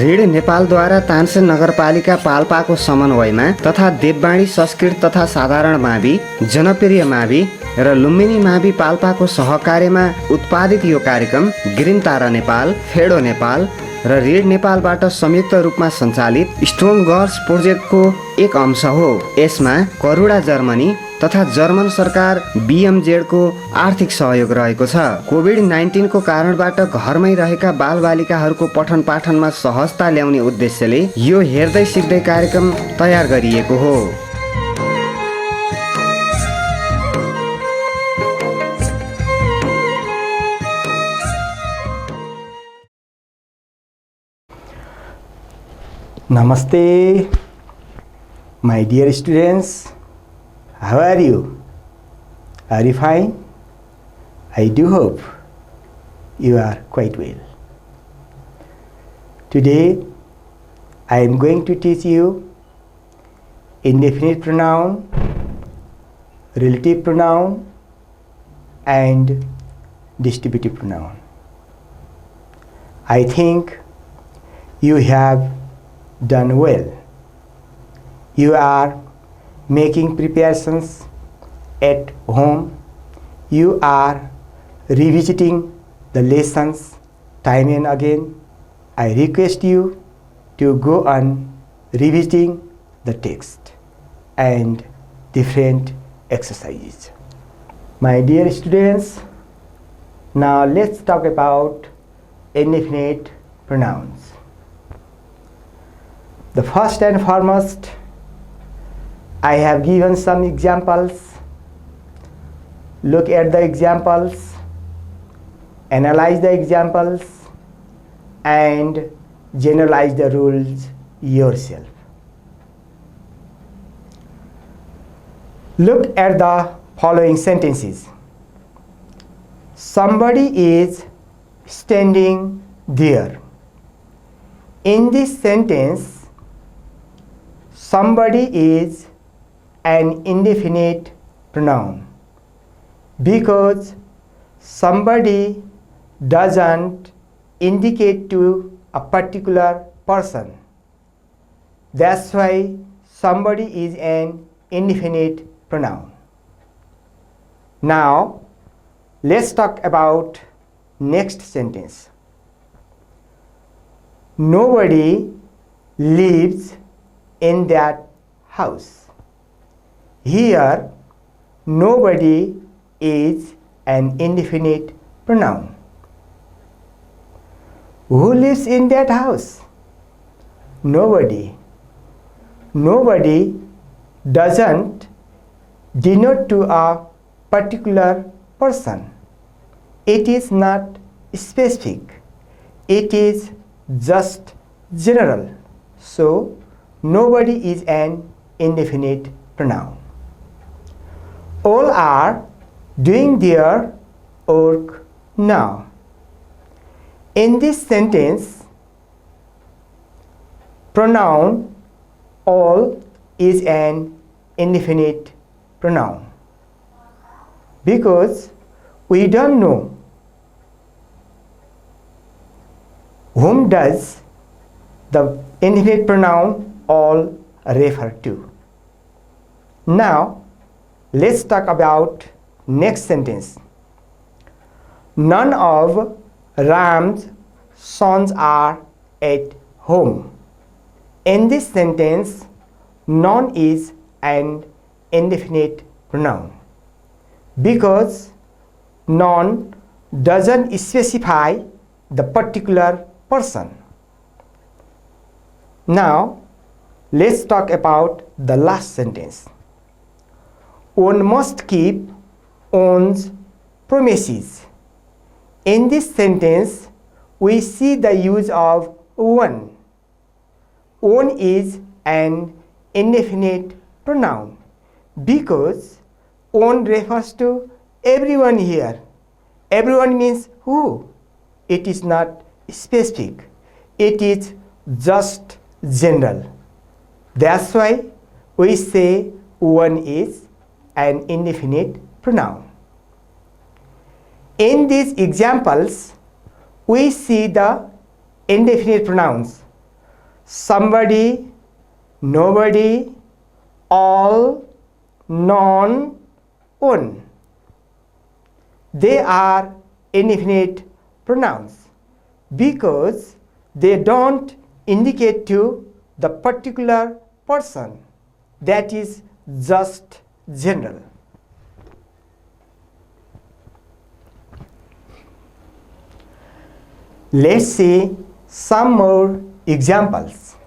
Read नेपालद्वारा Tansen नगरपालिका पाल्पाको समन्वयमा तथा देववाणी संस्कृत तथा साधारण मावि, जनप्रिय मावि र लुम्बिनी मावि पाल्पाको सहकार्यमा उत्पादित यो कार्यक्रम ग्रिन तारा नेपाल, फेडो नेपाल र रीड नेपालबाट संयुक्त रूपमा सञ्चालित स्ट्रङ गर्ल्स प्रोजेक्टको एक अंश हो। यसमा करुणा जर्मनी तथा जर्मन सरकार BMZ को आर्थिक सहयोग रहेको छ। कोभिड-19 को कारणबाट घरमै रहेका बालबालिकाहरूको पठन पाठनमा सहजता ल्याउने उद्देश्यले यो हेर्दै सिक्दै कार्यक्रम तयार गरिएको हो। Namaste, my dear students. How are you? Are you fine? I do hope you are quite well. Today I am going to teach you indefinite pronoun, relative pronoun and distributive pronoun. I think you have done well. You are making preparations at home. You are revisiting the lessons time and again. I request you to go on revisiting the text and different exercises. My dear students, now let's talk about indefinite pronouns. The first and foremost, I have given some examples. Look at the examples, analyze the examples, and generalize the rules yourself. Look at the following sentences. Somebody is standing there. In this sentence, somebody is an indefinite pronoun because somebody doesn't indicate to a particular person. That's why somebody is an indefinite pronoun. Now let's talk about next sentence. Nobody lives in that house. Here, nobody is an indefinite pronoun. Who lives in that house? Nobody. Nobody doesn't denote to a particular person. It is not specific. It is just general. So, nobody is an indefinite pronoun. All are doing their work now. In this sentence, pronoun all is an indefinite pronoun because we don't know whom does the indefinite pronoun all refer to. Now let's talk about next sentence. None of Ram's sons are at home. In this sentence, none is an indefinite pronoun because none doesn't specify the particular person. Now let's talk about the last sentence. One must keep one's promises. In this sentence, we see the use of one. One is an indefinite pronoun because one refers to everyone here. Everyone means who? It is not specific. It is just general. That's why we say one is an indefinite pronoun. In these examples, we see the indefinite pronouns somebody, nobody, all, none, one. They are indefinite pronouns because they don't indicate to the particular person, that is just general. Let's see some more examples.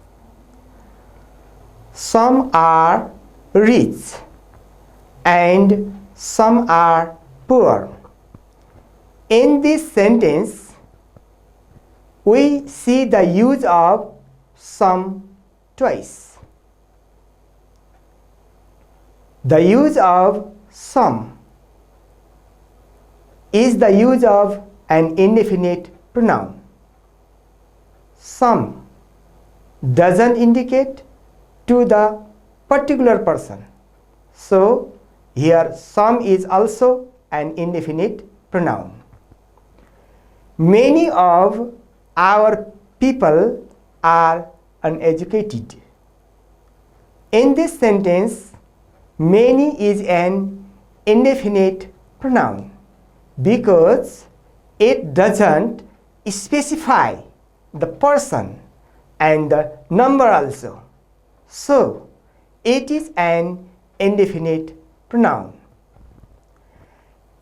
Some are rich and some are poor. In this sentence, we see the use of some twice. The use of some is the use of an indefinite pronoun. Some doesn't indicate to the particular person. So here some is also an indefinite pronoun. Many of our people are uneducated. In this sentence, many is an indefinite pronoun because it doesn't specify the person and the number also. So it is an indefinite pronoun.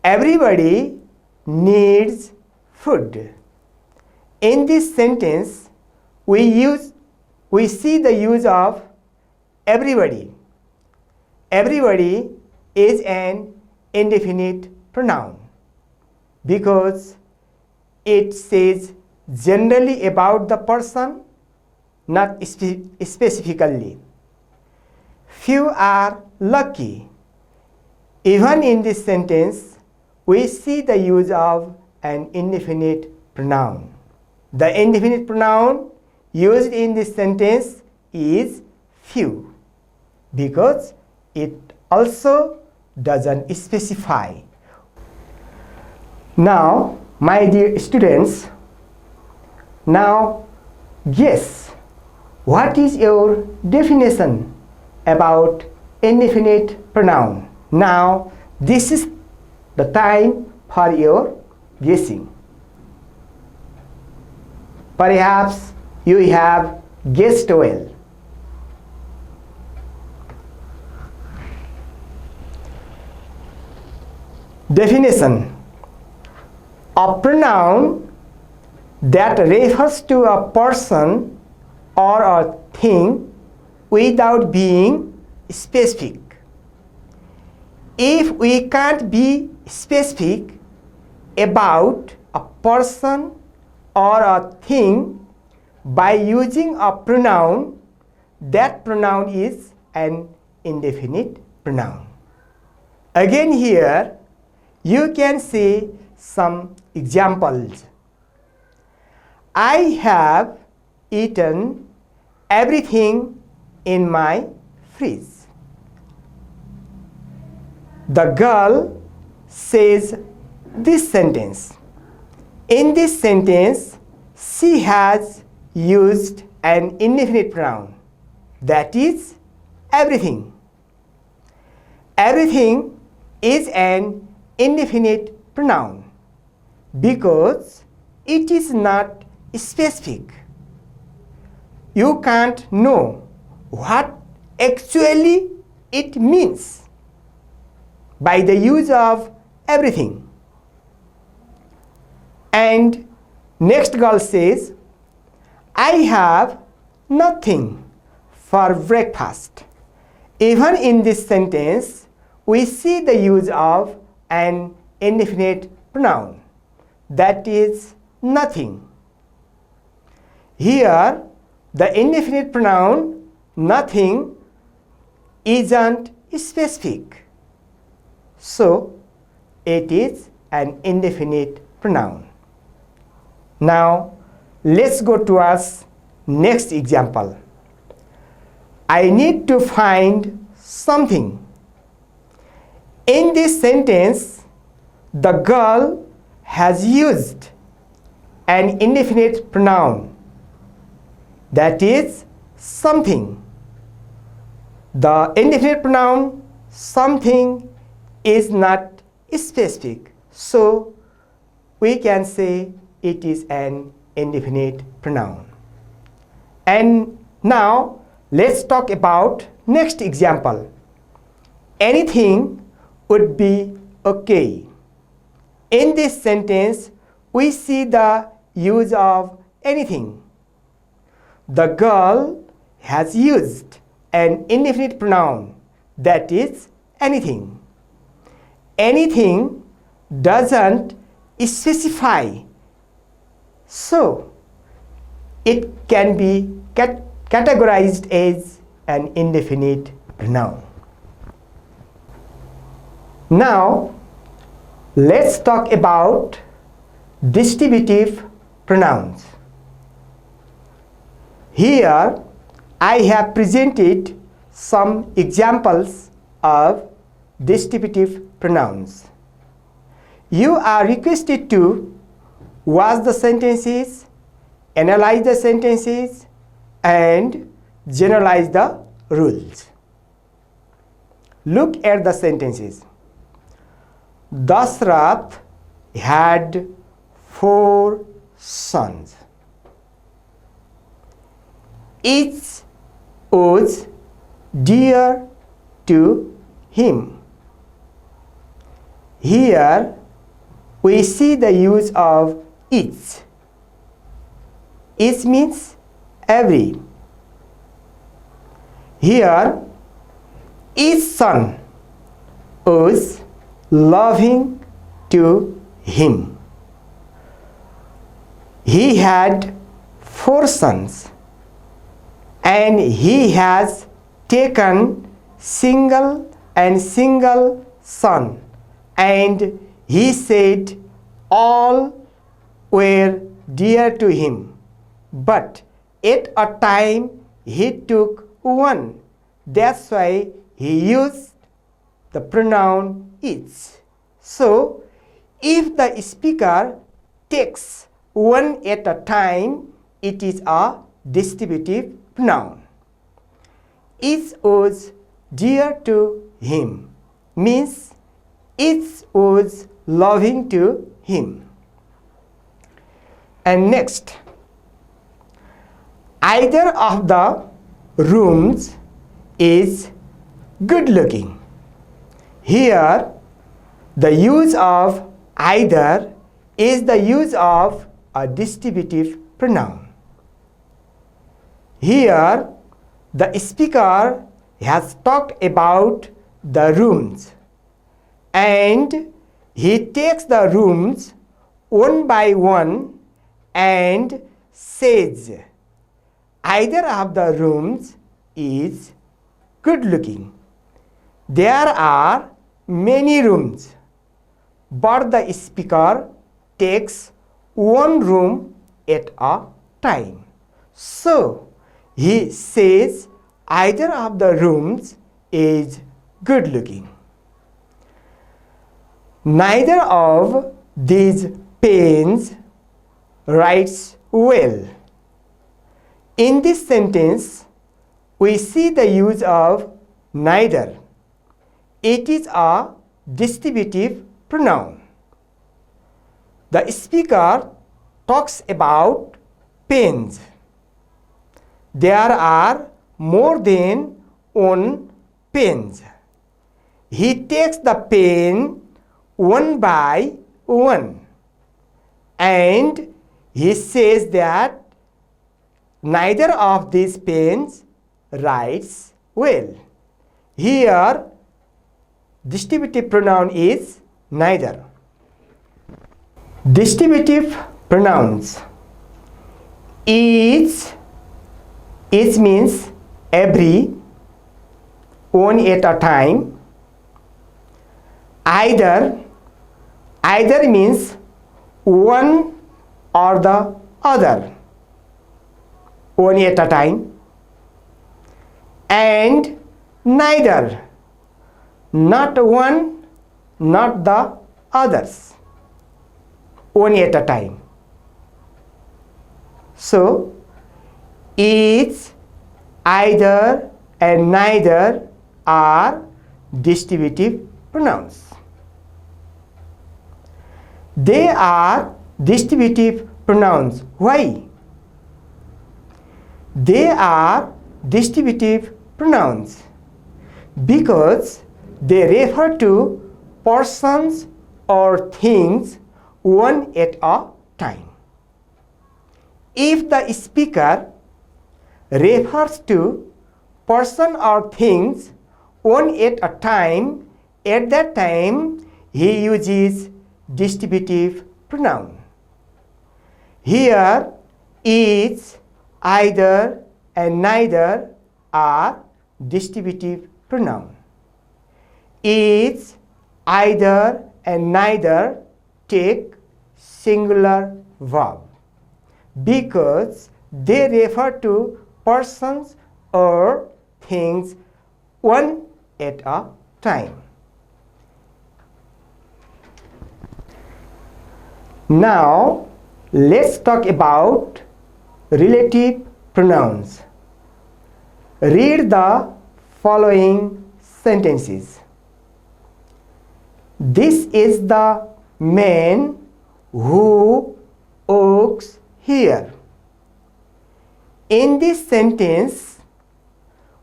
Everybody needs food. In this sentence, we see the use of everybody. Everybody is an indefinite pronoun because it says generally about the person, not specifically. Few are lucky. Even in this sentence, we see the use of an indefinite pronoun. The indefinite pronoun used in this sentence is few because it also doesn't specify. Now, my dear students, now guess what is your definition about indefinite pronoun. Now, this is the time for your guessing. Perhaps you have guessed well. Definition: a pronoun that refers to a person or a thing without being specific. If we can't be specific about a person or a thing by using a pronoun, that pronoun is an indefinite pronoun. Again here, you can see some examples. I have eaten everything in my fridge. The girl says this sentence. In this sentence, she has used an indefinite pronoun, that is everything. Everything is an indefinite pronoun because it is not specific. You can't know what actually it means by the use of everything. And next girl says, I have nothing for breakfast. Even in this sentence, we see the use of an indefinite pronoun, that is nothing. Here, the indefinite pronoun nothing isn't specific, so it is an indefinite pronoun. Now, let's go towards next example. I need to find something. In this sentence, the girl has used an indefinite pronoun, that is something. The indefinite pronoun something is not specific, so we can say it is an indefinite pronoun. And now let's talk about next example. Anything would be okay. In this sentence, we see the use of anything. The girl has used an indefinite pronoun, that is anything. Anything doesn't specify, so it can be categorized as an indefinite pronoun. Now, let's talk about distributive pronouns. Here, I have presented some examples of distributive pronouns. You are requested to watch the sentences, analyze the sentences, and generalize the rules. Look at the sentences. Dasrath had 4 sons. Each was dear to him. Here we see the use of each. Each means every. Here, each son was loving to him. He had 4 sons, and he has taken single son, and he said all were dear to him, but at a time he took one. That's why he used the pronoun each. So, if the speaker takes one at a time, it is a distributive pronoun. Each was dear to him means each was loving to him. And next, either of the rooms is good looking. Here, the use of either is the use of a distributive pronoun. Here, the speaker has talked about the rooms, and he takes the rooms one by one and says either of the rooms is good looking. There are many rooms, but the speaker takes one room at a time. So, he says either of the rooms is good looking. Neither of these pens writes well. In this sentence, we see the use of neither. It is a distributive pronoun. The speaker talks about pens. There are more than one pens. He takes the pen one by one, and he says that neither of these pens writes well. Here, distributive pronoun is neither. Distributive pronouns. Each means every, one at a time. Either means one or the other, one at a time. And neither, not one not the others, one at a time. So, each, either, and neither are distributive pronouns. They are distributive pronouns. Why? They are distributive pronouns because they refer to persons or things one at a time. If the speaker refers to person or things one at a time, at that time he uses distributive pronoun. Here, each, either, and neither are distributive pronoun. Each, either, and neither take singular verb because they refer to persons or things one at a time. Now, let's talk about relative pronouns. Read the following sentences. This is the man who walks here. In this sentence,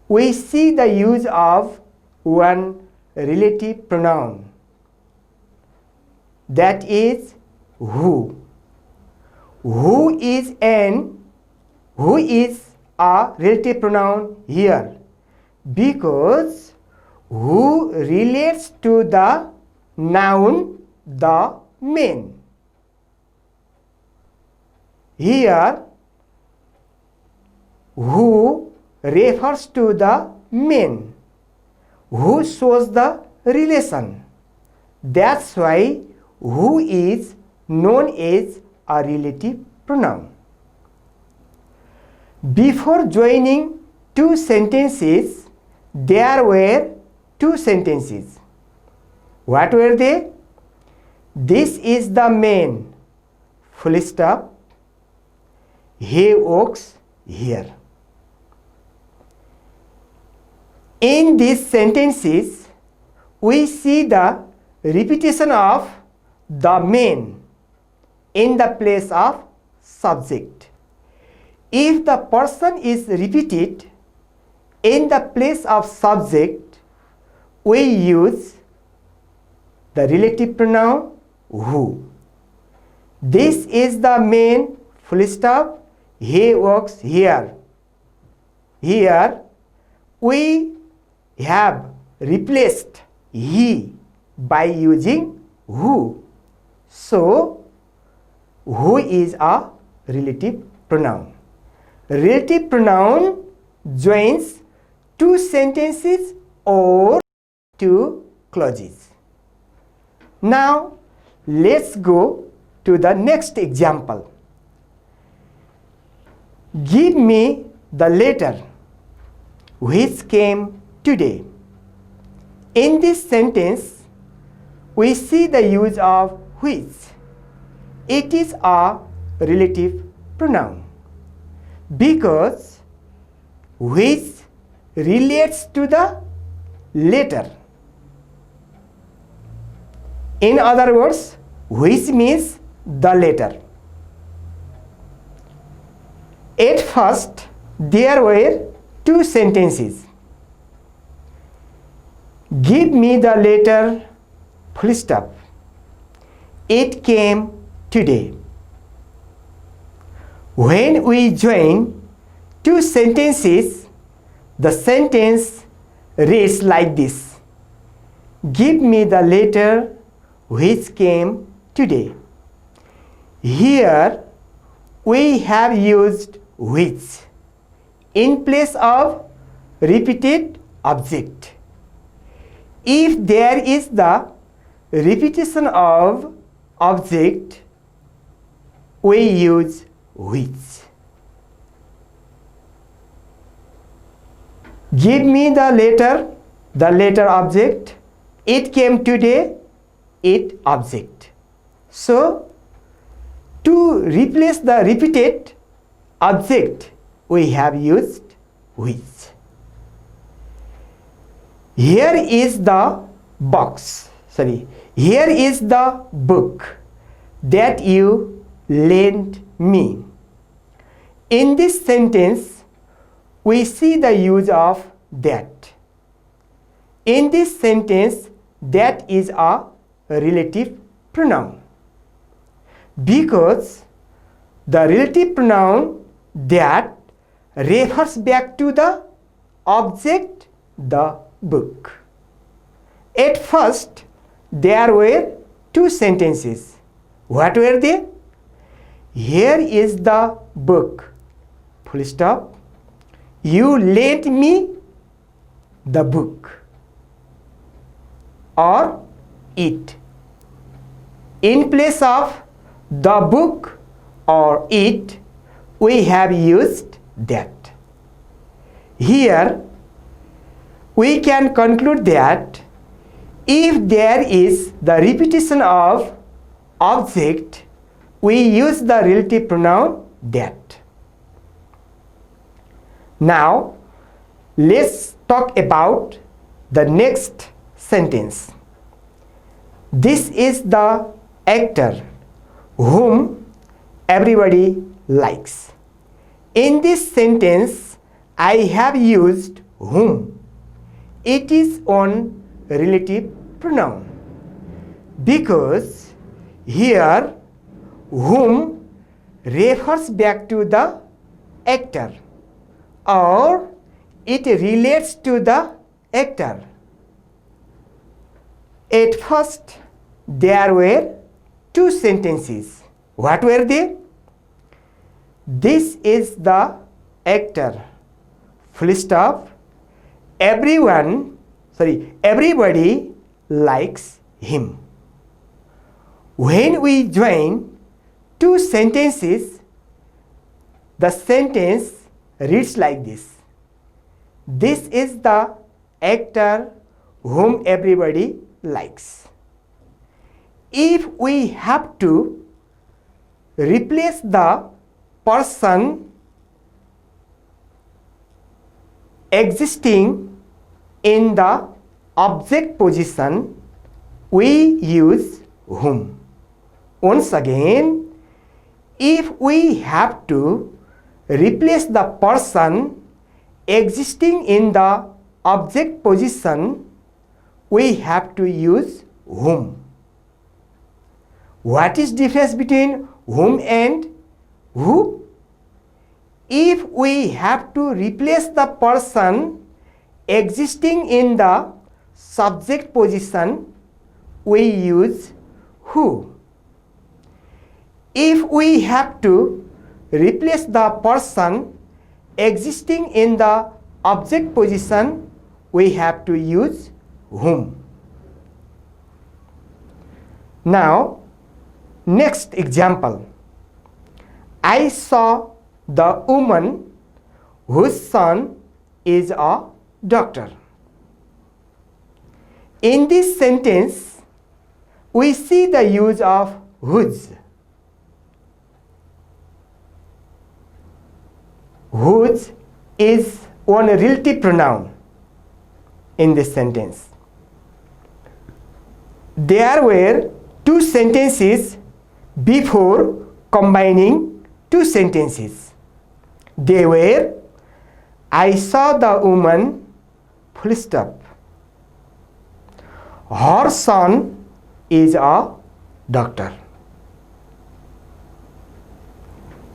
we see the use of one relative pronoun, that is who. Who is a relative pronoun here because who relates to the noun the man. Here, who refers to the man. Who shows the relation. That's why who is known as a relative pronoun. Before joining two sentences, there were two sentences. What were they? This is the man, full stop. He walks here. In these sentences, we see the repetition of the man in the place of subject. If the person is repeated in the place of subject, we use the relative pronoun who. This is the man, full stop. He walks here. Here, we have replaced he by using who. So, who is a relative pronoun. Relative pronoun joins two sentences or two clauses. Now, let's go to the next example. Give me the letter which came today. In this sentence, we see the use of which. It is a relative pronoun because which relates to the letter. In other words, which means the letter. At first, there were two sentences. Give me the letter, full stop. It came today. When we join two sentences, the sentence reads like this. Give me the letter which came today. Here, we have used which in place of repeated object. If there is the repetition of object, we use which. Give me the letter object. It came today, it object. So, to replace the repeated object, we have used which. Here is the here is the book that you lent me. In this sentence, we see the use of that. In this sentence, that is a relative pronoun, because the relative pronoun that refers back to the object, the book. At first, there were two sentences. What were they? Here is the book, full stop. You lent me the book, or it. In place of the book or it, we have used that. Here, we can conclude that if there is the repetition of object, we use the relative pronoun that. Now, let's talk about the next sentence. This is the actor whom everybody likes. In this sentence, I have used whom. It is on relative pronoun, because here whom refers back to the actor, or it relates to the actor. At first, there were two sentences. What were they? This is the actor, full stop. Everybody likes him. When we join two sentences, the sentence reads like this. This is the actor whom everybody likes. If we have to replace the person existing in the object position, we use whom. Once again, if we have to replace the person existing in the object position, we have to use whom. What is difference between whom and who? If we have to replace the person existing in the subject position, we use who. If we have to replace the person existing in the object position, we have to use whom. Now, next example. I saw the woman whose son is a doctor. In this sentence, we see the use of whose. Whose is one relative pronoun in this sentence. There were two sentences before combining two sentences. They were, I saw the woman, full stop. Her son is a doctor.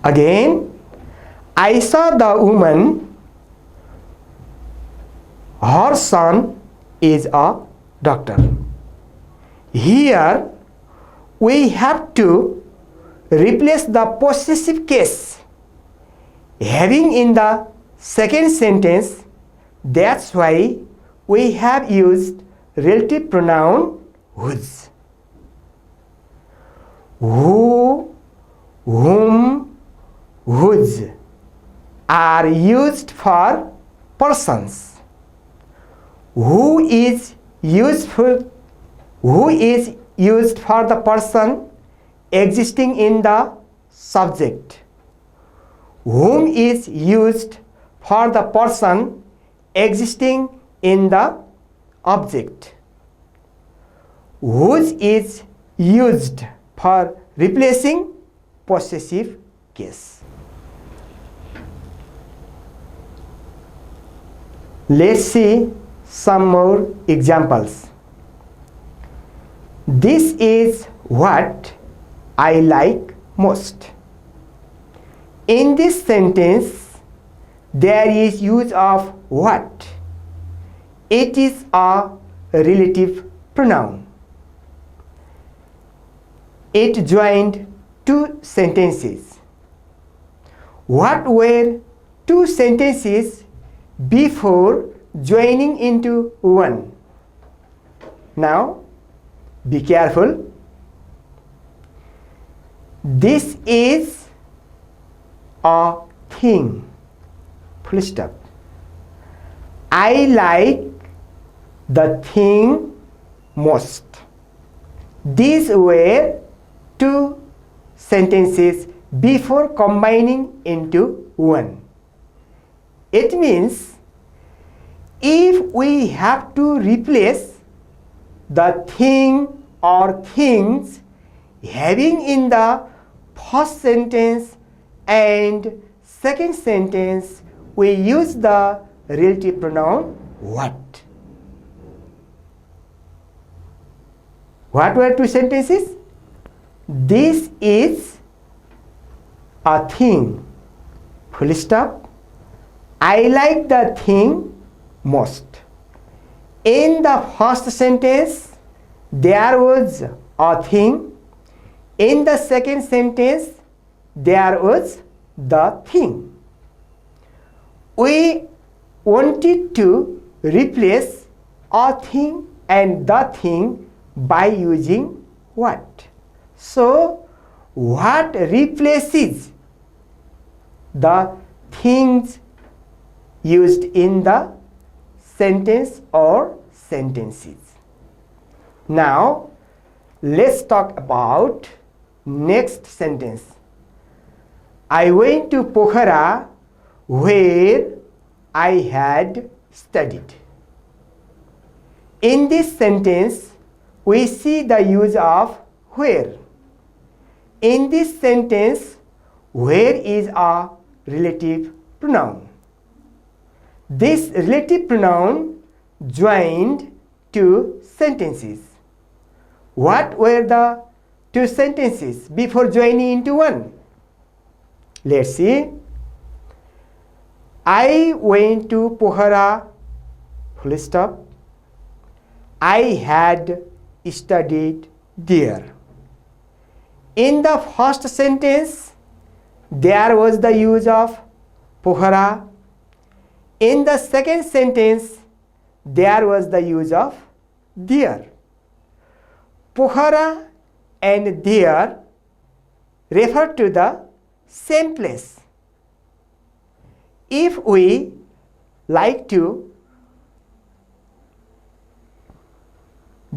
Again, I saw the woman, her son is a doctor. Here, we have to replace the possessive case having in the second sentence. That's why we have used relative pronoun whose. Who, whom, whose are used for persons. Who is used used for the person existing in the subject. Whom is used for the person existing in the object. Whose is used for replacing possessive case. Let's see some more examples. This is what I like most. In this sentence, there is use of what. It is a relative pronoun. It joined two sentences. What were two sentences before joining into one? Now, be careful. This is a thing. Full stop. I like the thing most. These were two sentences before combining into one. It means if we have to replace the thing or things having in the first sentence and second sentence, we use the relative pronoun what. What were two sentences? This is a thing. Full stop. I like the thing most. In the first sentence, there was a thing. In the second sentence, there was the thing. We wanted to replace a thing and the thing by using what. So, what replaces the things used in the sentence or sentences. Now, let's talk about next sentence. I went to Pokhara where I had studied. In this sentence, we see the use of where. In this sentence, where is a relative pronoun. This relative pronoun joined two sentences. What were the two sentences before joining into one? Let's see. I went to Pokhara, full stop. I had studied there. In the first sentence, there was the use of Pokhara. In the second sentence, there was the use of there. Pokhara and there refer to the same place. If we like to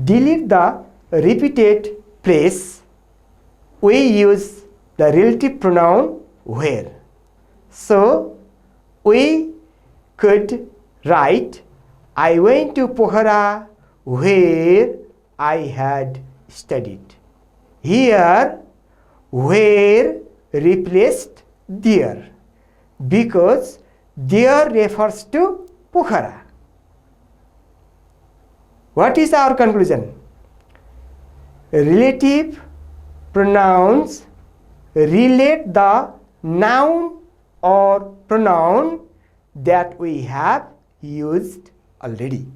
delete the repeated place, we use the relative pronoun where. So, we could write, I went to Pokhara where I had studied. Here, where replaced there because there refers to Pokhara. What is our conclusion? Relative pronouns relate the noun or pronoun that we have used already.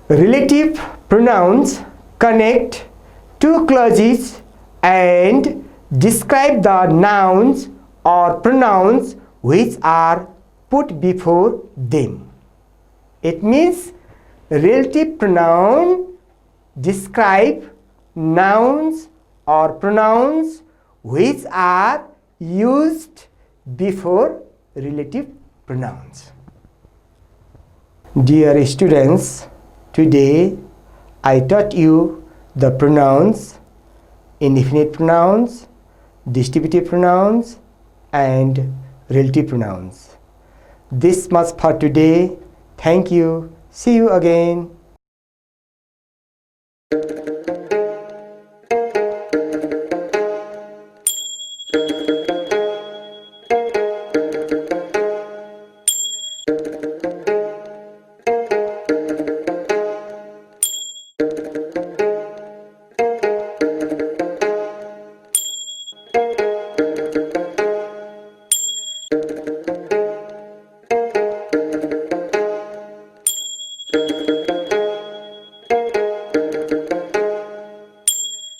Relative pronouns connect two clauses and describe the nouns or pronouns which are put before them. It means relative pronoun describe nouns or pronouns which are used before relative pronouns. Dear students, Today I taught you the pronouns, indefinite pronouns, distributive pronouns and relative pronouns. This much for today. Thank you. See you again.